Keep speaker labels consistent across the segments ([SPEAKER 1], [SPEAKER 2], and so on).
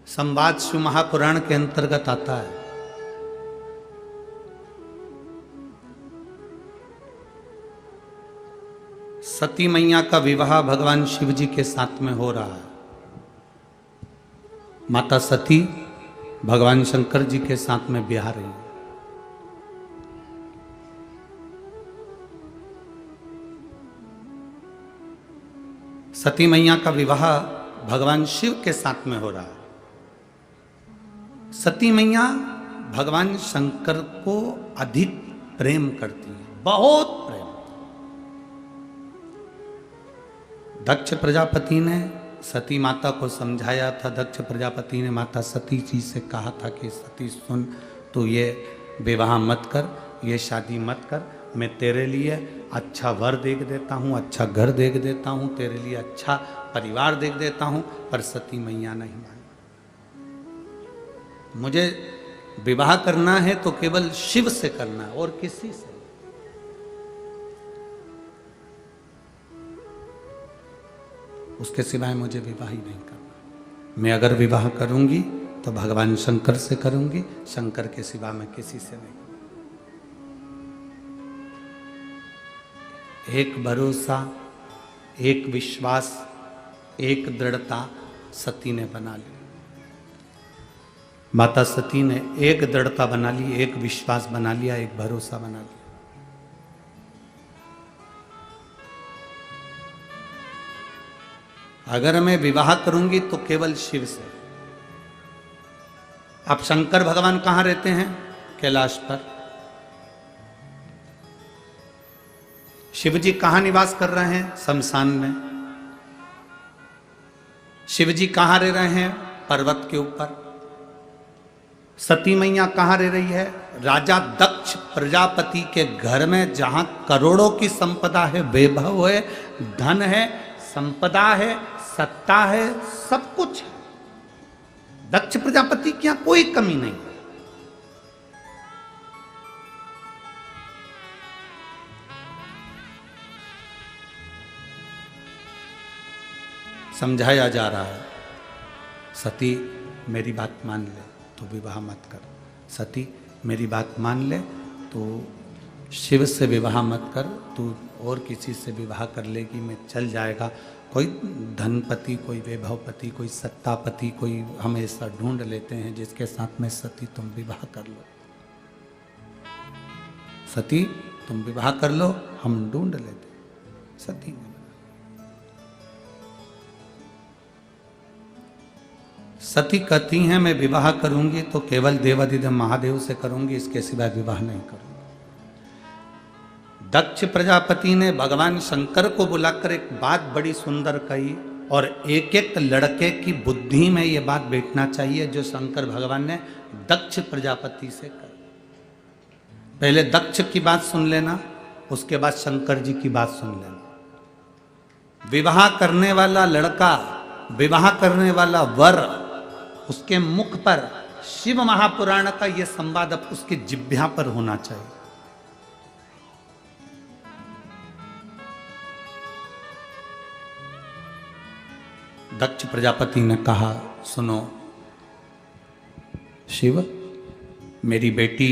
[SPEAKER 1] संवाद शिव महापुराण के अंतर्गत आता है। सती मैया का विवाह भगवान शिव जी के साथ में हो रहा है। माता सती भगवान शंकर जी के साथ में ब्याह रही है। सती मैया का विवाह भगवान शिव के साथ में हो रहा है। सती मैया भगवान शंकर को अधिक प्रेम करती है, बहुत प्रेम। दक्ष प्रजापति ने सती माता को समझाया था। दक्ष प्रजापति ने माता सती जी से कहा था कि सती सुन, तू ये विवाह मत कर, ये शादी मत कर। मैं तेरे लिए अच्छा वर देख देता हूँ, अच्छा घर देख देता हूँ, तेरे लिए अच्छा परिवार देख देता हूँ। पर सती मैया नहीं मानी। मुझे विवाह करना है तो केवल शिव से करना है और किसी से। उसके सिवाय मुझे विवाह ही नहीं करना। मैं अगर विवाह करूंगी तो भगवान शंकर से करूंगी, शंकर के सिवा मैं किसी से नहीं। एक भरोसा, एक विश्वास, एक दृढ़ता सती ने बना ली। माता सती ने एक दृढ़ता बना ली, एक विश्वास बना लिया, एक भरोसा बना लिया। अगर मैं विवाह करूंगी तो केवल शिव से। अब शंकर भगवान कहां रहते हैं? कैलाश पर। शिव जी कहां निवास कर रहे हैं? शमशान में। शिव जी कहां रह रहे हैं? पर्वत के ऊपर। सती मैया कहां रह रही है? राजा दक्ष प्रजापति के घर में, जहां करोड़ों की संपदा है, वैभव है, धन है, संपदा है, सत्ता है, सब कुछ है। दक्ष प्रजापति की यहां कोई कमी नहीं। समझाया जा रहा है, सती मेरी बात मान ले तो विवाह मत कर। सती मेरी बात मान ले तो शिव से विवाह मत कर। तू और किसी से विवाह कर लेगी मैं चल जाएगा। कोई धनपति, कोई वैभवपति, कोई सत्तापति, कोई हमेशा ढूंढ लेते हैं जिसके साथ में सती तुम विवाह कर लो। सती तुम विवाह कर लो, हम ढूंढ लेते। सती ने सती कहती हैं मैं विवाह करूंगी तो केवल देवाधिदेव महादेव से करूंगी, इसके सिवाय विवाह नहीं करूंगी। दक्ष प्रजापति ने भगवान शंकर को बुलाकर एक बात बड़ी सुंदर कही, और एक एक लड़के की बुद्धि में यह बात बैठना चाहिए जो शंकर भगवान ने दक्ष प्रजापति से कही। पहले दक्ष की बात सुन लेना, उसके बाद शंकर जी की बात सुन लेना। विवाह करने वाला लड़का, विवाह करने वाला वर, उसके मुख पर शिव महापुराण का यह संवाद अब उसकी जिह्वा पर होना चाहिए। दक्ष प्रजापति ने कहा, सुनो शिव, मेरी बेटी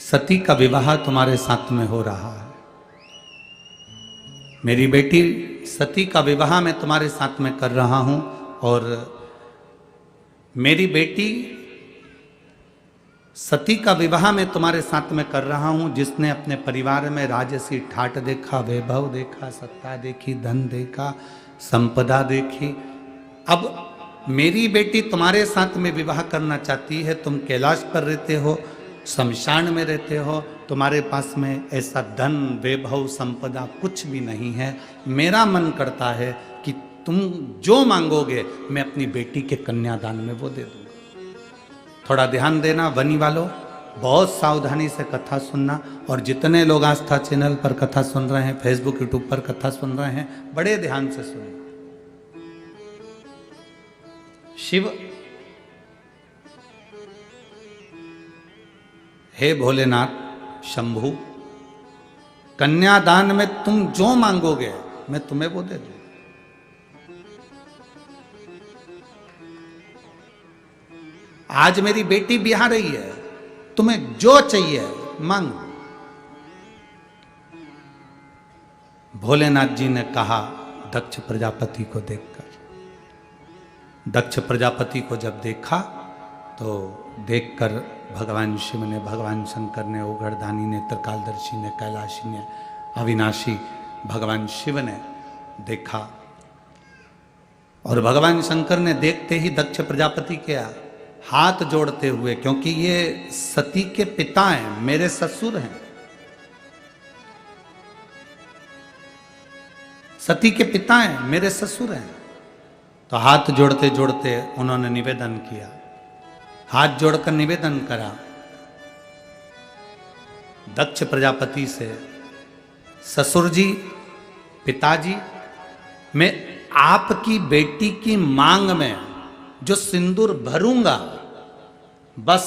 [SPEAKER 1] सती का विवाह तुम्हारे साथ में हो रहा है। मेरी बेटी सती का विवाह मैं तुम्हारे साथ में कर रहा हूं, और मेरी बेटी सती का विवाह मैं तुम्हारे साथ में कर रहा हूं, जिसने अपने परिवार में राजसी ठाट देखा, वैभव देखा, सत्ता देखी, धन देखा, संपदा देखी। अब मेरी बेटी तुम्हारे साथ में विवाह करना चाहती है। तुम कैलाश पर रहते हो, शमशान में रहते हो, तुम्हारे पास में ऐसा धन, वैभव, संपदा कुछ भी नहीं है। मेरा मन करता है कि तुम जो मांगोगे मैं अपनी बेटी के कन्यादान में वो दे दूंगा। थोड़ा ध्यान देना वनी वालों, बहुत सावधानी से कथा सुनना। और जितने लोग आस्था चैनल पर कथा सुन रहे हैं, फेसबुक यूट्यूब पर कथा सुन रहे हैं, बड़े ध्यान से सुनना। शिव, हे भोलेनाथ शंभु, कन्यादान में तुम जो मांगोगे मैं तुम्हें वो दे दूंगा। आज मेरी बेटी ब्याह रही है, तुम्हें जो चाहिए मांग। भोलेनाथ जी ने कहा दक्ष प्रजापति को देखकर। दक्ष प्रजापति को जब देखा तो देखकर भगवान शिव ने, भगवान शंकर ने, ओघड़दानी ने, त्रिकालदर्शी ने, कैलाशी ने, अविनाशी भगवान शिव ने देखा। और भगवान शंकर ने देखते ही दक्ष प्रजापति के हाथ जोड़ते हुए, क्योंकि ये सती के पिता हैं, मेरे ससुर हैं, सती के पिता हैं, मेरे ससुर हैं, तो हाथ जोड़ते जोड़ते उन्होंने निवेदन किया, हाथ जोड़कर निवेदन करा दक्ष प्रजापति से, ससुर जी, पिताजी, मैं आपकी बेटी की मांग में जो सिंदूर भरूंगा, बस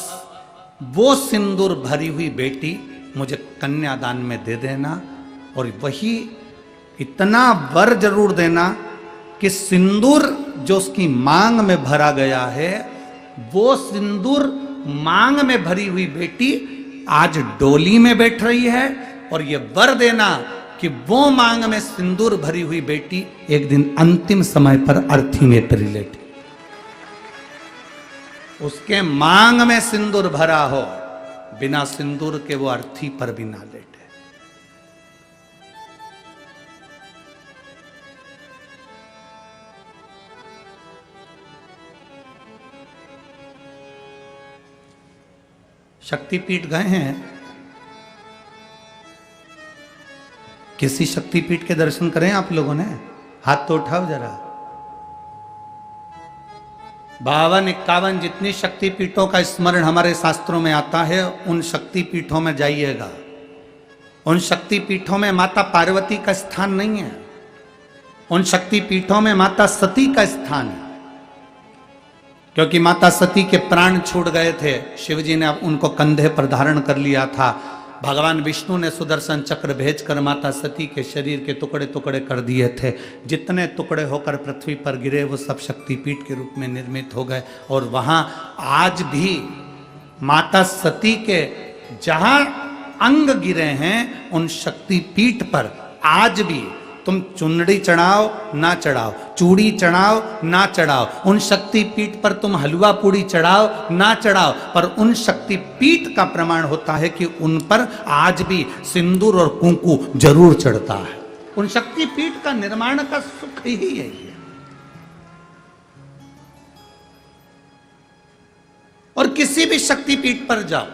[SPEAKER 1] वो सिंदूर भरी हुई बेटी मुझे कन्यादान में दे देना, और वही इतना वर जरूर देना कि सिंदूर जो उसकी मांग में भरा गया है, वो सिंदूर मांग में भरी हुई बेटी आज डोली में बैठ रही है, और ये वर देना कि वो मांग में सिंदूर भरी हुई बेटी एक दिन अंतिम समय पर अर्थी में परिलेटी, उसके मांग में सिंदूर भरा हो, बिना सिंदूर के वो अर्थी पर भी ना लेटे। शक्तिपीठ गए हैं? किसी शक्तिपीठ के दर्शन करें आप लोगों ने? हाथ तो उठाओ जरा। 52-51 जितनी शक्तिपीठों का स्मरण हमारे शास्त्रों में आता है, उन शक्तिपीठों में जाइएगा। उन शक्तिपीठों में माता पार्वती का स्थान नहीं है, उन शक्तिपीठों में माता सती का स्थान है, क्योंकि माता सती के प्राण छूट गए थे, शिवजी ने उनको कंधे पर धारण कर लिया था। भगवान विष्णु ने सुदर्शन चक्र भेजकर माता सती के शरीर के टुकड़े टुकड़े कर दिए थे। जितने टुकड़े होकर पृथ्वी पर गिरे वो सब शक्तिपीठ के रूप में निर्मित हो गए। और वहाँ आज भी माता सती के जहाँ अंग गिरे हैं, उन शक्तिपीठ पर आज भी तुम चुनरी चढ़ाओ ना चढ़ाओ, चूड़ी चढ़ाओ ना चढ़ाओ, उन शक्तिपीठ पर तुम हलवा पूड़ी चढ़ाओ ना चढ़ाओ, पर उन शक्तिपीठ का प्रमाण होता है कि उन पर आज भी सिंदूर और कुंकू जरूर चढ़ता है। उन शक्तिपीठ का निर्माण का सुख ही है ये। और किसी भी शक्तिपीठ पर जाओ,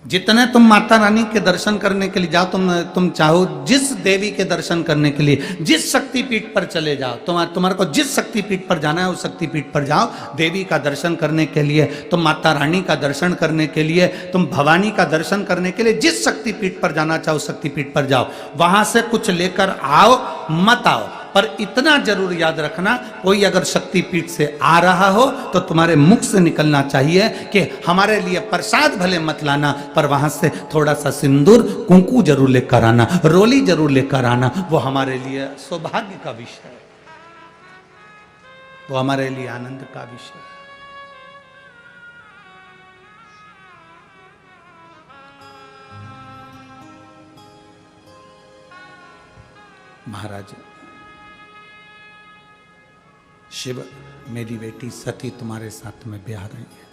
[SPEAKER 1] जितने तुम माता रानी के दर्शन करने के लिए जाओ, तुम चाहो जिस देवी के दर्शन करने के लिए जिस शक्तिपीठ पर चले जाओ, तुम्हारे को जिस शक्तिपीठ पर जाना है उस शक्तिपीठ पर जाओ। देवी का दर्शन करने के लिए, तुम माता रानी का दर्शन करने के लिए, तुम भवानी का दर्शन करने के लिए जिस शक्तिपीठ पर जाना चाहो उस शक्तिपीठ पर जाओ। वहां से कुछ लेकर आओ मत आओ, पर इतना जरूर याद रखना, कोई अगर शक्तिपीठ से आ रहा हो तो तुम्हारे मुख से निकलना चाहिए कि हमारे लिए प्रसाद भले मत लाना, पर वहां से थोड़ा सा सिंदूर कुंकू जरूर लेकर आना, रोली जरूर लेकर आना। वो हमारे लिए सौभाग्य का विषय है, वो हमारे लिए आनंद का विषय है। महाराज शिव, मेरी बेटी सती तुम्हारे साथ में ब्याह रही है।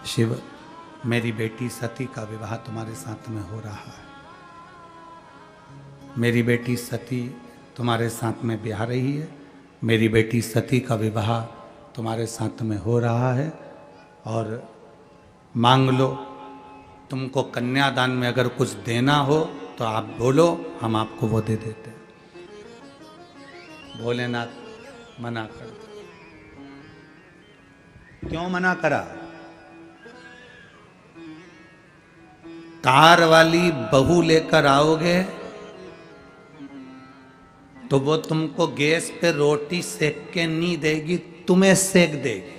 [SPEAKER 1] शिव, मेरी बेटी सती का विवाह तुम्हारे साथ में हो रहा है। मेरी बेटी सती तुम्हारे साथ में ब्याह रही है। मेरी बेटी सती का विवाह तुम्हारे साथ में हो रहा है। और मांग लो, तुमको कन्यादान में अगर कुछ देना हो तो आप बोलो, हम आपको वो दे देते हैं। भोलेनाथ मना कर। क्यों मना करा? कार वाली बहू लेकर आओगे तो वो तुमको गैस पे रोटी सेक के नहीं देगी, तुम्हें सेक देगी।